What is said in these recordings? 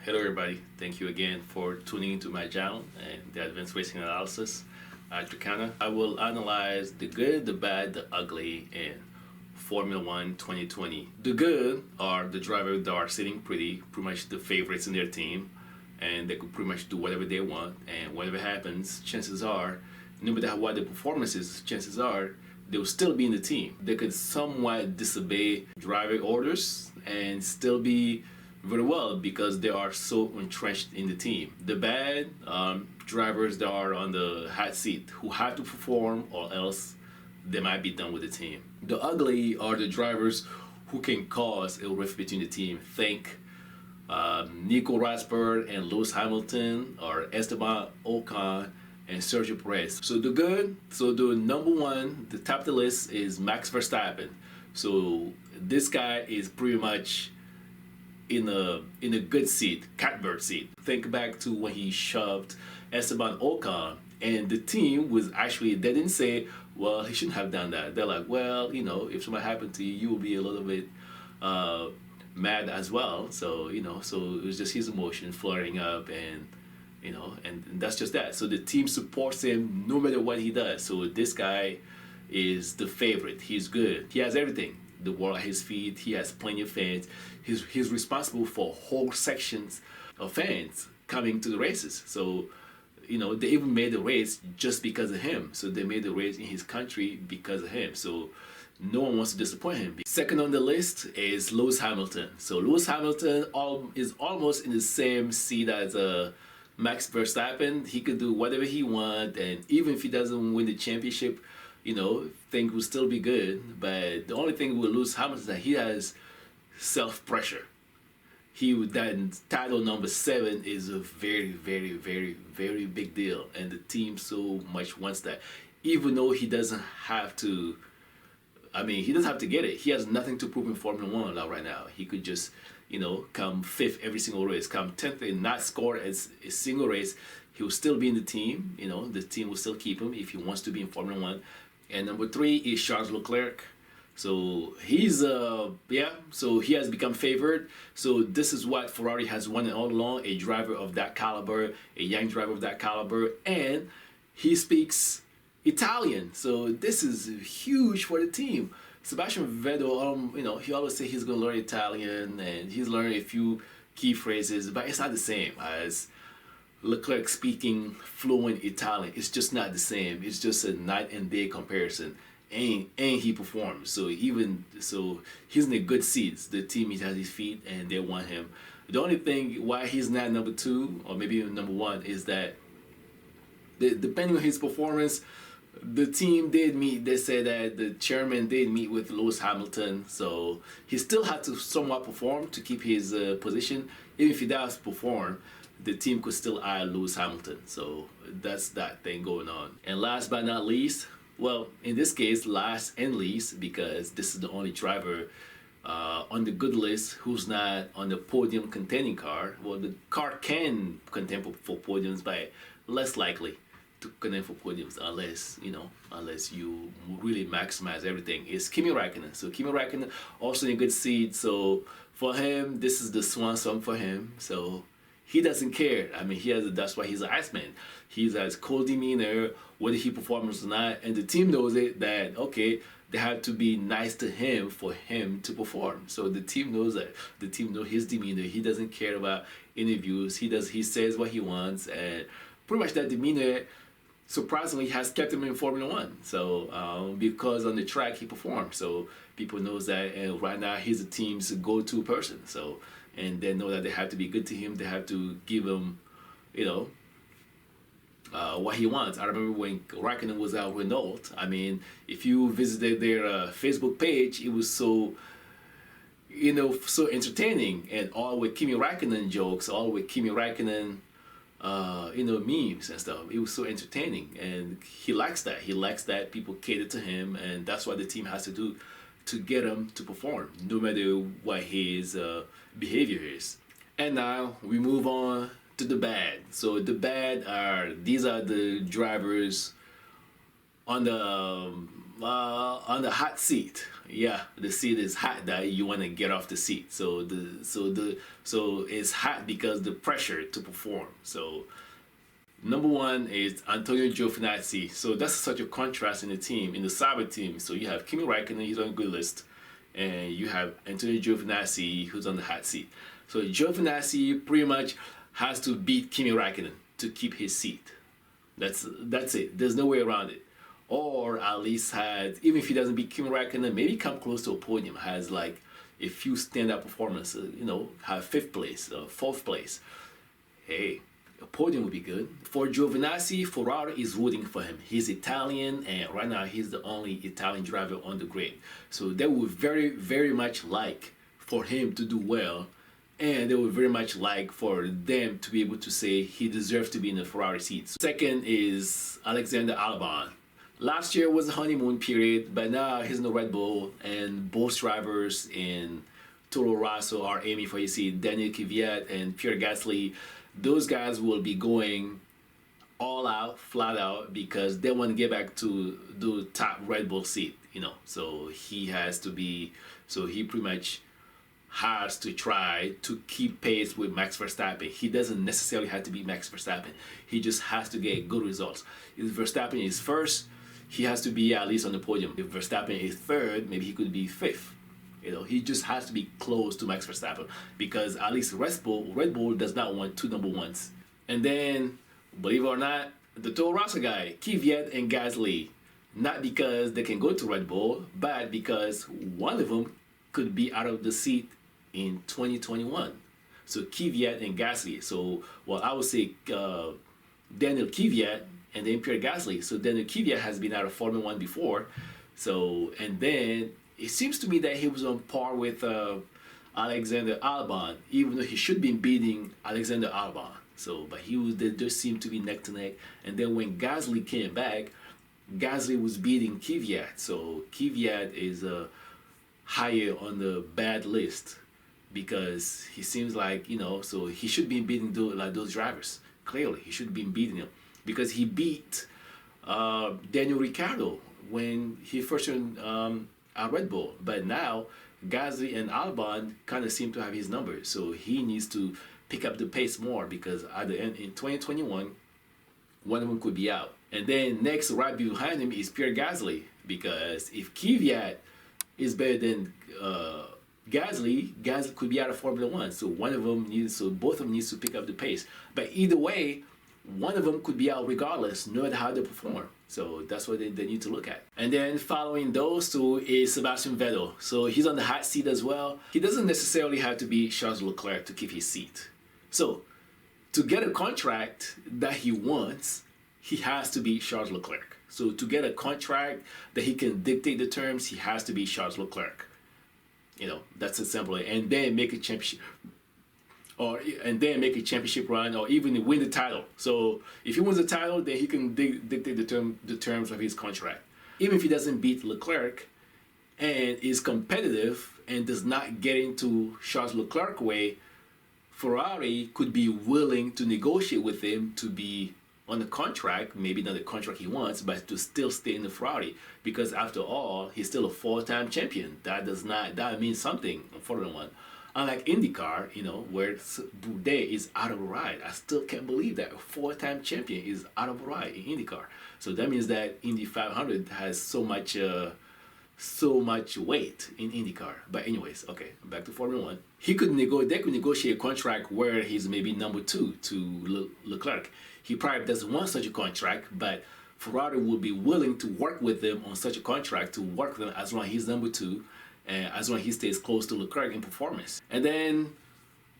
Hello everybody, thank you again for tuning into my channel and the Advanced Racing Analysis at Tricana. I will analyze the good, the bad, the ugly in Formula 1 2020. The good are the drivers that are sitting pretty much the favorites in their team, and they could pretty much do whatever they want, and whatever happens, chances are, no matter what the performance is, chances are they will still be in the team. They could somewhat disobey driver orders and still be very well because they are so entrenched in the team. The bad drivers that are on the hot seat who have to perform or else they might be done with the team. The ugly are the drivers who can cause a rift between the team. Think Nico Rosberg and Lewis Hamilton, or Esteban Ocon and Sergio Perez. So the good, so the number one, the top of the list is Max Verstappen. So this guy is pretty much in a good seat, catbird seat. Think back to when he shoved Esteban Ocon, and the team was actually, they didn't say, well, he shouldn't have done that. They're like, well, you know, if something happened to you, you will be a little bit mad as well. So, you know, so it was just his emotion flaring up, and you know, and that's just that. So the team supports him no matter what he does. So this guy is the favorite. He's good. He has everything. The world at his feet. He has plenty of fans. He's responsible for whole sections of fans coming to the races. So, you know, they even made the race just because of him. So they made the race in his country because of him. So no one wants to disappoint him. Second on the list is Lewis Hamilton. So Lewis Hamilton is almost in the same seat as Max Verstappen. He could do whatever he wants, and even if he doesn't win the championship, you know, things will still be good. But the only thing with Lewis Hamilton is that he has self-pressure. That title number 7 is a very, very, very, very big deal, and the team so much wants that. Even though he doesn't have to, I mean, he doesn't have to get it. He has nothing to prove in Formula 1 now, right now. He could just, you know, come 5th every single race, come 10th and not score as a single race. He will still be in the team. You know, the team will still keep him if he wants to be in Formula 1. And number 3 is Charles Leclerc. So he's so he has become favored. So this is what Ferrari has wanted all along: a driver of that caliber, a young driver of that caliber, and he speaks Italian. So this is huge for the team. Sebastian Vettel, you know, he always say he's gonna learn Italian, and he's learning a few key phrases, but it's not the same as Leclerc speaking fluent Italian. It's just not the same. It's just a night and day comparison. And he performs. So he's in a good seat. The team is at his feet and they want him. The only thing why he's not number 2 or maybe even number 1 is that depending on his performance, the team did meet. They said that the chairman did meet with Lewis Hamilton, so he still had to somewhat perform to keep his position. Even if he does perform, the team could still eye Lewis Hamilton. So that's that thing going on. And last but not least, well, in this case, last and least, because this is the only driver on the good list who's not on the podium contending car. Well, the car can contend for podiums, but less likely to contend for podiums unless you really maximize everything. It's Kimi Raikkonen. So Kimi Raikkonen also in a good seat. So for him, this is the swan song for him. So he doesn't care. I mean, that's why he's an Iceman. He has cool demeanor, whether he performs or not, and the team knows it, that okay, they have to be nice to him for him to perform. So the team knows that. The team knows his demeanor. He doesn't care about interviews. He says what he wants, and pretty much that demeanor surprisingly has kept him in Formula 1. So because on the track he performs, so people knows that, and right now he's the team's go-to person. So, and they know that they have to be good to him. They have to give him, you know, what he wants. I remember when Raikkonen was at Renault. I mean, if you visited their Facebook page, it was so, you know, so entertaining, and all with Kimi Raikkonen jokes, all with Kimi Raikkonen, you know, memes and stuff. It was so entertaining, and he likes that. He likes that people cater to him, and that's what the team has to do to get him to perform, no matter what his behavior is. And now we move on to the bad. So the bad these are the drivers on the on the hot seat. Yeah, the seat is hot that you want to get off the seat. So it's hot because the pressure to perform. So number one is Antonio Giovinazzi. So that's such a contrast in the team, in the Sauber team. So you have Kimi Raikkonen, he's on a good list, and you have Antonio Giovinazzi, who's on the hot seat. So Giovinazzi pretty much has to beat Kimi Raikkonen to keep his seat. That's it. There's no way around it. Or at least even if he doesn't beat Kimi Raikkonen, maybe come close to a podium, has like a few standout performances, have fifth place, fourth place. Hey, a podium would be good. For Giovinazzi, Ferrari is rooting for him. He's Italian, and right now he's the only Italian driver on the grid. So they would very, very much like for him to do well, and they would very much like for them to be able to say he deserves to be in the Ferrari seats. Second is Alexander Albon. Last year was a honeymoon period, but now he's in the Red Bull, and both drivers in Toro Rosso are aiming for his seat. Daniil Kvyat and Pierre Gasly, those guys will be going all out, flat out, because they want to get back to the top Red Bull seat, So he pretty much has to try to keep pace with Max Verstappen. He doesn't necessarily have to be Max Verstappen. He just has to get good results. If Verstappen is first, he has to be at least on the podium. If Verstappen is third, maybe he could be fifth. He just has to be close to Max Verstappen, because at least Red Bull does not want two number ones. And then, believe it or not, the Toro Rosso guy, Kvyat and Gasly, not because they can go to Red Bull, but because one of them could be out of the seat in 2021. So Kvyat and Gasly. So, I would say Daniil Kvyat and then Pierre Gasly. So Daniil Kvyat has been out of Formula 1 before. So, and then it seems to me that he was on par with Alexander Albon, even though he should be beating Alexander Albon. So, but they just seemed to be neck to neck. And then when Gasly came back, Gasly was beating Kvyat. So Kvyat is higher on the bad list, because he seems like, so he should be beating those drivers. Clearly, he should be beating them, because he beat Daniel Ricciardo when he first joined at Red Bull. But now Gasly and Albon kind of seem to have his number, so he needs to pick up the pace more, because at the end in 2021, one of them could be out. And then next, right behind him, is Pierre Gasly, because if Kvyat is better than Gasly could be out of Formula 1. So both of them needs to pick up the pace. But either way, one of them could be out regardless, no matter how they perform. So that's what they need to look at. And then following those two is Sebastian Vettel. So he's on the hot seat as well. He doesn't necessarily have to be Charles Leclerc to keep his seat. So to get a contract that he wants, he has to be Charles Leclerc. So to get a contract that he can dictate the terms, he has to be Charles Leclerc. That's as simple. And then make a championship, run, or even win the title. So if he wins the title, then he can dictate the terms of his contract. Even if he doesn't beat Leclerc and is competitive and does not get into Charles Leclerc way, Ferrari could be willing to negotiate with him to be on the contract, maybe not the contract he wants, but to still stay in the Ferrari, because after all, he's still a four-time champion. That means something in Formula 1. Unlike IndyCar, where Boudet is out of a ride. I still can't believe that a four-time champion is out of a ride in IndyCar. So that means that Indy 500 has so much weight in IndyCar. But anyways, okay, back to Formula 1. They could negotiate a contract where he's maybe number 2 to Leclerc. He probably doesn't want such a contract, but Ferrari would be willing to work with them on such a contract, to work with them as long as he's number 2, and as long as he stays close to Leclerc in performance. And then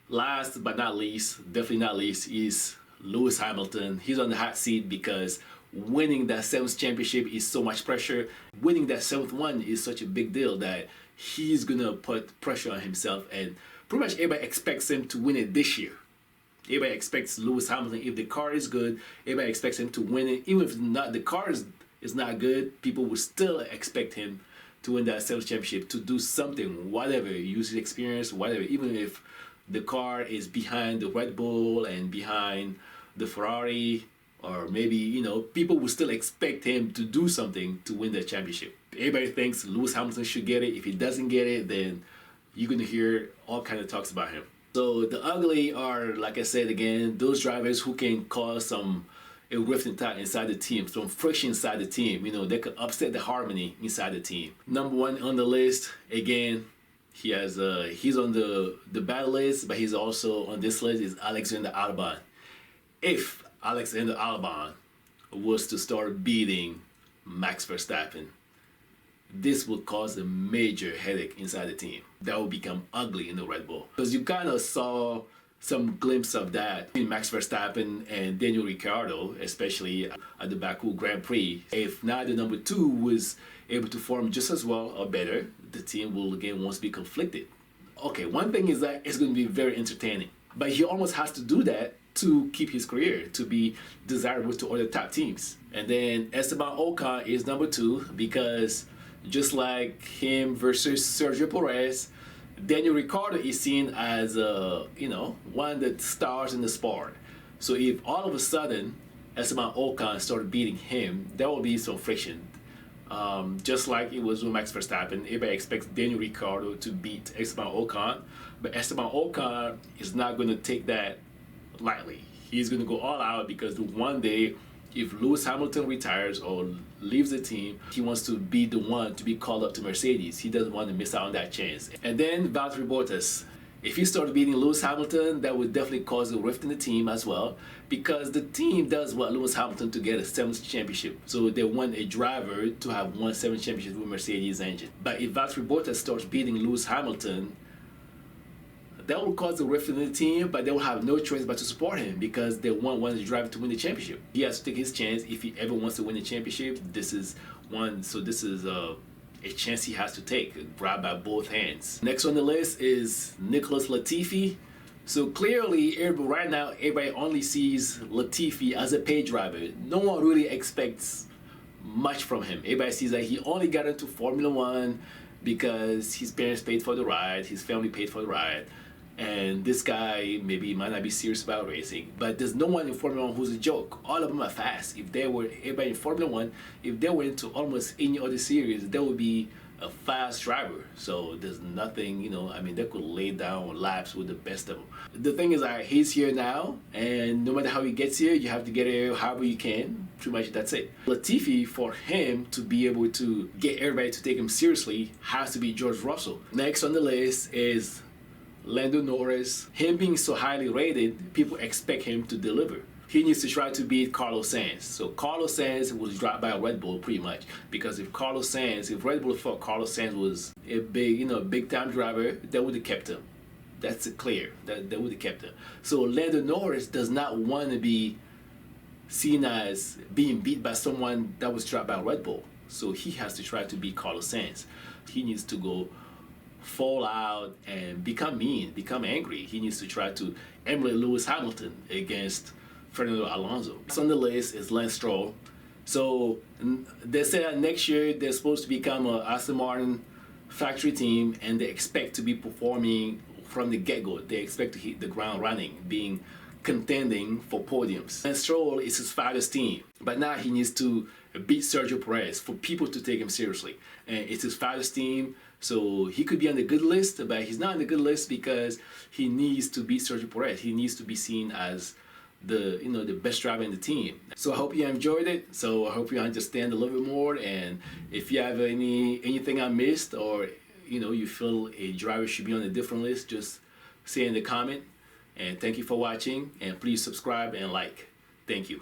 last but not least, definitely not least, is Lewis Hamilton. He's on the hot seat because winning that 7th championship is so much pressure. Winning that 7th one is such a big deal that he's gonna put pressure on himself, and pretty much everybody expects him to win it this year. Everybody expects Lewis Hamilton, if the car is good, everybody expects him to win it. Even if the car is not good, people will still expect him to win that 7th championship, to do something, whatever, use his experience, whatever. Even if the car is behind the Red Bull and behind the Ferrari or maybe, people will still expect him to do something to win the championship. Everybody thinks Lewis Hamilton should get it. If he doesn't get it, then you're going to hear all kind of talks about him. So the ugly are, like I said again, those drivers who can cause a rift inside the team, some friction inside the team. They could upset the harmony inside the team. Number one on the list, again, he's on the bad list, but he's also on this list is Alexander Albon. If Alexander Albon was to start beating Max Verstappen, this will cause a major headache inside the team. That will become ugly in the Red Bull. Because you kind of saw some glimpse of that in Max Verstappen and Daniel Ricciardo, especially at the Baku Grand Prix. If neither number two was able to form just as well or better, the team will again once be conflicted. Okay, one thing is that it's going to be very entertaining, but he almost has to do that to keep his career, to be desirable to other top teams. And then Esteban Ocon is number two because just like him versus Sergio Perez, Daniel Ricciardo is seen as one of the stars in the sport. So if all of a sudden Esteban Ocon started beating him, there will be some friction. Just like it was with Max Verstappen, everybody expects Daniel Ricciardo to beat Esteban Ocon, but Esteban Ocon is not going to take that lightly. He's going to go all out because one day, if Lewis Hamilton retires or leaves the team, he wants to be the one to be called up to Mercedes. He doesn't want to miss out on that chance. And then Valtteri Bottas. If he starts beating Lewis Hamilton, that would definitely cause a rift in the team as well, because the team does want Lewis Hamilton to get a 7th championship. So they want a driver to have won 7 championships with Mercedes engine. But if Valtteri Bottas starts beating Lewis Hamilton, that will cause a rift in the team, but they will have no choice but to support him because they want one of the drivers to win the championship. He has to take his chance if he ever wants to win the championship. This is a chance he has to take, grabbed by both hands. Next on the list is Nicholas Latifi. So clearly, right now, everybody only sees Latifi as a paid driver. No one really expects much from him. Everybody sees that he only got into Formula One because his parents paid for the ride, his family paid for the ride. And this guy maybe might not be serious about racing, but there's no one in Formula One who's a joke. All of them are fast. Everybody in Formula One, if they were into almost any other series, they would be a fast driver. So there's nothing, they could lay down laps with the best of them. The thing is that he's here now, and no matter how he gets here, you have to get here however you can. Pretty much that's it. Latifi, for him to be able to get everybody to take him seriously, has to be George Russell. Next on the list is Lando Norris. Him being so highly rated, people expect him to deliver. He needs to try to beat Carlos Sainz. So Carlos Sainz was dropped by Red Bull pretty much, because if Red Bull thought Carlos Sainz was a big time driver, they would have kept him. That's clear. They would have kept him. So Lando Norris does not want to be seen as being beat by someone that was dropped by Red Bull. So he has to try to beat Carlos Sainz. He needs to go fall out and become mean, become angry. He needs to try to emulate Lewis Hamilton against Fernando Alonso. Next on the list is Lance Stroll. So they say that next year they're supposed to become an Aston Martin factory team, and they expect to be performing from the get-go. They expect to hit the ground running, contending for podiums. Lance Stroll is his father's team, but now he needs to beat Sergio Perez for people to take him seriously. And it's his father's team, so he could be on the good list, but he's not on the good list because he needs to beat Sergio Perez. He needs to be seen as the best driver in the team. So I hope you enjoyed it. So I hope you understand a little bit more. And if you have anything I missed, or you feel a driver should be on a different list, just say in the comment. And thank you for watching. And please subscribe and like. Thank you.